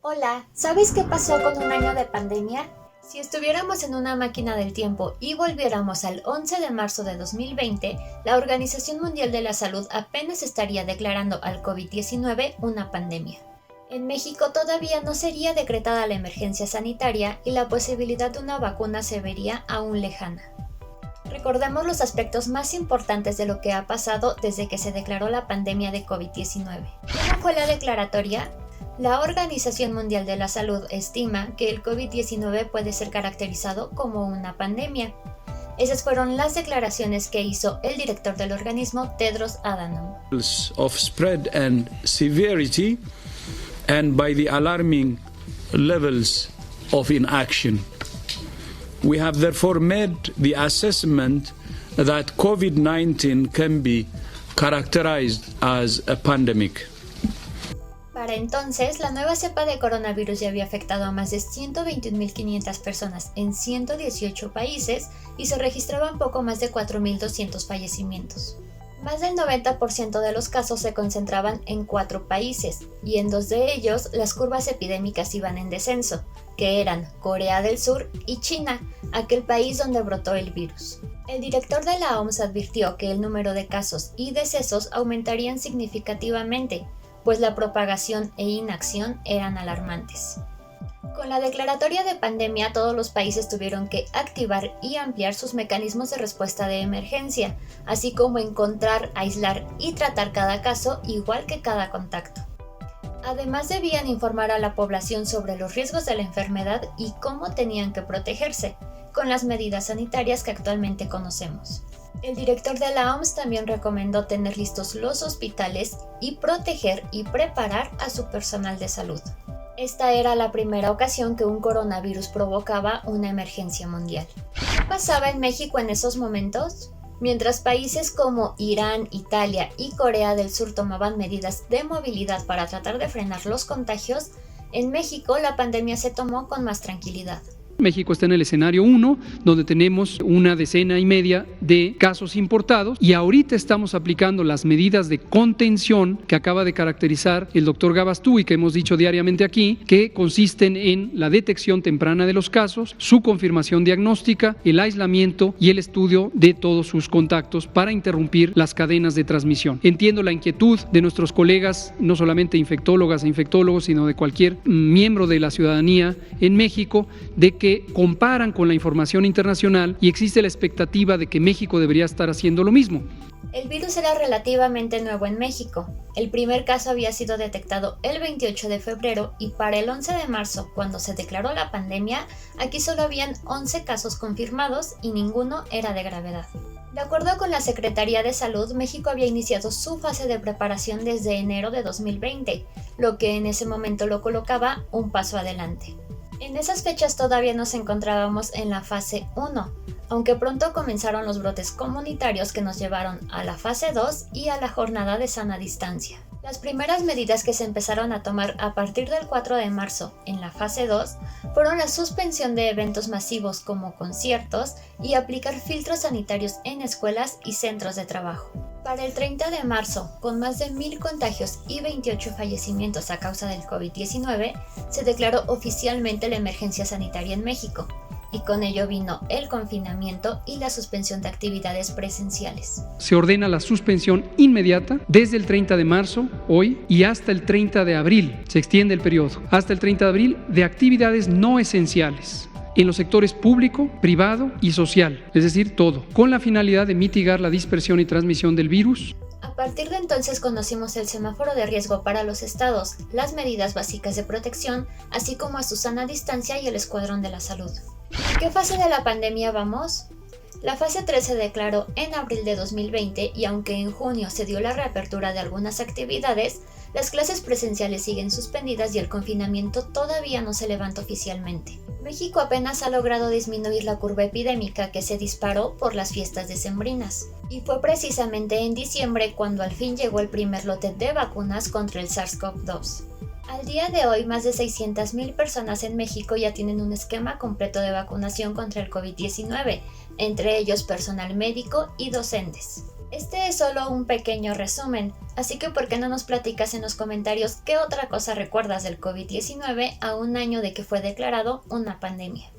Hola, ¿sabes qué pasó con un año de pandemia? Si estuviéramos en una máquina del tiempo y volviéramos al 11 de marzo de 2020, la Organización Mundial de la Salud apenas estaría declarando al COVID-19 una pandemia. En México todavía no sería decretada la emergencia sanitaria y la posibilidad de una vacuna se vería aún lejana. Recordemos los aspectos más importantes de lo que ha pasado desde que se declaró la pandemia de COVID-19. ¿Cómo fue la declaratoria? La Organización Mundial de la Salud estima que el COVID-19 puede ser caracterizado como una pandemia. Esas fueron las declaraciones que hizo el director del organismo, Tedros Adhanom. Of spread and severity and by the alarming levels of inaction. We have therefore made the assessment that COVID-19 can be characterized as a pandemic. Para entonces, la nueva cepa de coronavirus ya había afectado a más de 121.500 personas en 118 países y se registraban poco más de 4.200 fallecimientos. Más del 90% de los casos se concentraban en 4 países, y en 2 de ellos las curvas epidémicas iban en descenso, que eran Corea del Sur y China, aquel país donde brotó el virus. El director de la OMS advirtió que el número de casos y decesos aumentarían significativamente, pues la propagación e inacción eran alarmantes. Con la declaratoria de pandemia, todos los países tuvieron que activar y ampliar sus mecanismos de respuesta de emergencia, así como encontrar, aislar y tratar cada caso igual que cada contacto. Además, debían informar a la población sobre los riesgos de la enfermedad y cómo tenían que protegerse, con las medidas sanitarias que actualmente conocemos. El director de la OMS también recomendó tener listos los hospitales y proteger y preparar a su personal de salud. Esta era la primera ocasión que un coronavirus provocaba una emergencia mundial. ¿Qué pasaba en México en esos momentos? Mientras países como Irán, Italia y Corea del Sur tomaban medidas de movilidad para tratar de frenar los contagios, en México la pandemia se tomó con más tranquilidad. México está en el escenario 1, donde tenemos 1,5 decenas de casos importados y ahorita estamos aplicando las medidas de contención que acaba de caracterizar el doctor Gabastú y que hemos dicho diariamente aquí, que consisten en la detección temprana de los casos, su confirmación diagnóstica, el aislamiento y el estudio de todos sus contactos para interrumpir las cadenas de transmisión. Entiendo la inquietud de nuestros colegas, no solamente infectólogas e infectólogos, sino de cualquier miembro de la ciudadanía en México, de que comparan con la información internacional y existe la expectativa de que México debería estar haciendo lo mismo. El virus era relativamente nuevo en México. El primer caso había sido detectado el 28 de febrero y para el 11 de marzo, cuando se declaró la pandemia, aquí solo habían 11 casos confirmados y ninguno era de gravedad. De acuerdo con la Secretaría de Salud, México había iniciado su fase de preparación desde enero de 2020, lo que en ese momento lo colocaba un paso adelante. En esas fechas todavía nos encontrábamos en la fase 1, aunque pronto comenzaron los brotes comunitarios que nos llevaron a la fase 2 y a la jornada de sana distancia. Las primeras medidas que se empezaron a tomar a partir del 4 de marzo en la fase 2 fueron la suspensión de eventos masivos como conciertos y aplicar filtros sanitarios en escuelas y centros de trabajo. Para el 30 de marzo, con más de 1,000 contagios y 28 fallecimientos a causa del COVID-19, se declaró oficialmente la emergencia sanitaria en México, y con ello vino el confinamiento y la suspensión de actividades presenciales. Se ordena la suspensión inmediata desde el 30 de marzo, hoy, y hasta el 30 de abril, se extiende el periodo, hasta el 30 de abril, de actividades no esenciales en los sectores público, privado y social, es decir, todo, con la finalidad de mitigar la dispersión y transmisión del virus. A partir de entonces conocimos el semáforo de riesgo para los estados, las medidas básicas de protección, así como a su sana distancia y el escuadrón de la salud. ¿En qué fase de la pandemia vamos? La fase 3 se declaró en abril de 2020 y aunque en junio se dio la reapertura de algunas actividades, las clases presenciales siguen suspendidas y el confinamiento todavía no se levanta oficialmente. México apenas ha logrado disminuir la curva epidémica que se disparó por las fiestas decembrinas. Y fue precisamente en diciembre cuando al fin llegó el primer lote de vacunas contra el SARS-CoV-2. Al día de hoy, más de 600,000 personas en México ya tienen un esquema completo de vacunación contra el COVID-19, entre ellos personal médico y docentes. Este es solo un pequeño resumen, así que ¿por qué no nos platicas en los comentarios qué otra cosa recuerdas del COVID-19 a un año de que fue declarado una pandemia?